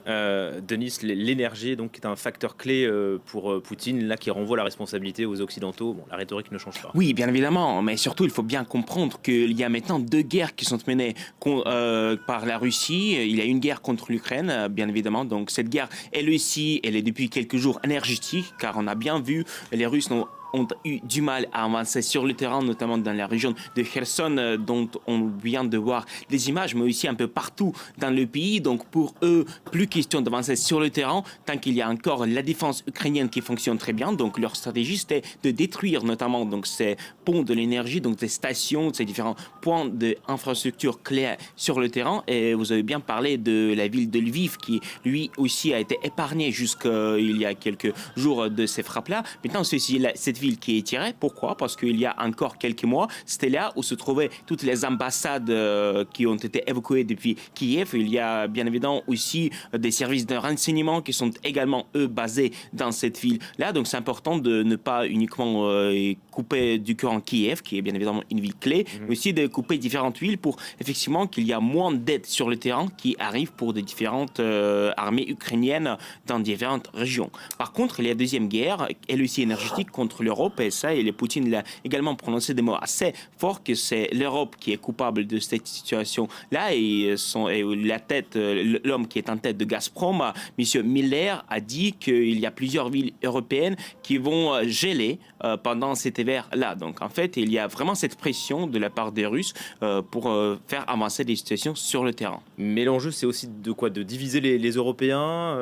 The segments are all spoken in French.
Denis, l'énergie donc est un facteur clé pour Poutine, là qui renvoie la responsabilité aux Occidentaux. Bon, la rhétorique ne change pas. Oui, bien évidemment, mais surtout, il faut bien comprendre qu'il y a maintenant deux guerres qui sont menées par la Russie. Il y a une guerre contre l'Ukraine, bien évidemment. Donc, cette guerre, elle aussi, elle est depuis quelques jours énergétique, car on a bien vu, les Russes ont eu du mal à avancer sur le terrain, notamment dans la région de Kherson, dont on vient de voir des images, mais aussi un peu partout dans le pays. Donc pour eux, plus question d'avancer sur le terrain, tant qu'il y a encore la défense ukrainienne qui fonctionne très bien. Donc leur stratégie, c'était de détruire notamment donc, ces ponts de l'énergie, donc des stations, ces différents points d'infrastructure clés sur le terrain. Et vous avez bien parlé de la ville de Lviv, qui lui aussi a été épargnée jusqu'il y a quelques jours de ces frappes-là. Maintenant, cette ville qui est tirée. Pourquoi? Parce qu'il y a encore quelques mois, c'était là où se trouvaient toutes les ambassades qui ont été évacuées depuis Kiev. Il y a bien évidemment aussi des services de renseignement qui sont également, eux, basés dans cette ville-là. Donc c'est important de ne pas uniquement couper du courant Kiev, qui est bien évidemment une ville clé, mais aussi de couper différentes villes pour effectivement qu'il y a moins d'aide sur le terrain qui arrive pour des différentes armées ukrainiennes dans différentes régions. Par contre, il y a la deuxième guerre, elle aussi énergétique contre l'Europe, et ça, et Poutine l'a également prononcé des mots assez forts, que c'est l'Europe qui est coupable de cette situation-là, et l'homme qui est en tête de Gazprom, M. Miller, a dit qu'il y a plusieurs villes européennes qui vont geler pendant cet hiver-là. Donc en fait, il y a vraiment cette pression de la part des Russes pour faire avancer des situations sur le terrain. Mais l'enjeu, c'est aussi de quoi? De diviser les Européens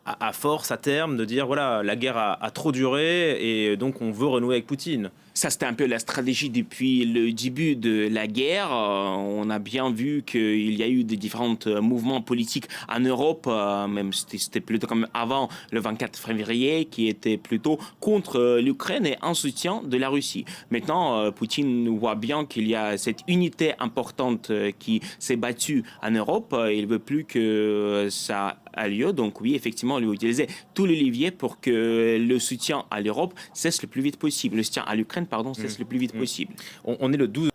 à force, à terme, de dire voilà, la guerre a trop duré et donc on veut renouer avec Poutine. Ça, c'était un peu la stratégie depuis le début de la guerre. On a bien vu qu'il y a eu des différents mouvements politiques en Europe, même c'était plutôt comme avant le 24 février, qui était plutôt contre l'Ukraine et en soutien de la Russie. Maintenant, Poutine voit bien qu'il y a cette unité importante qui s'est battue en Europe. Il ne veut plus que ça a lieu. Donc oui, effectivement, il va utiliser tout le levier pour que le soutien à l'Europe cesse le plus vite possible. Le soutien à l'Ukraine, pardon, cesse le plus vite possible. On est le 12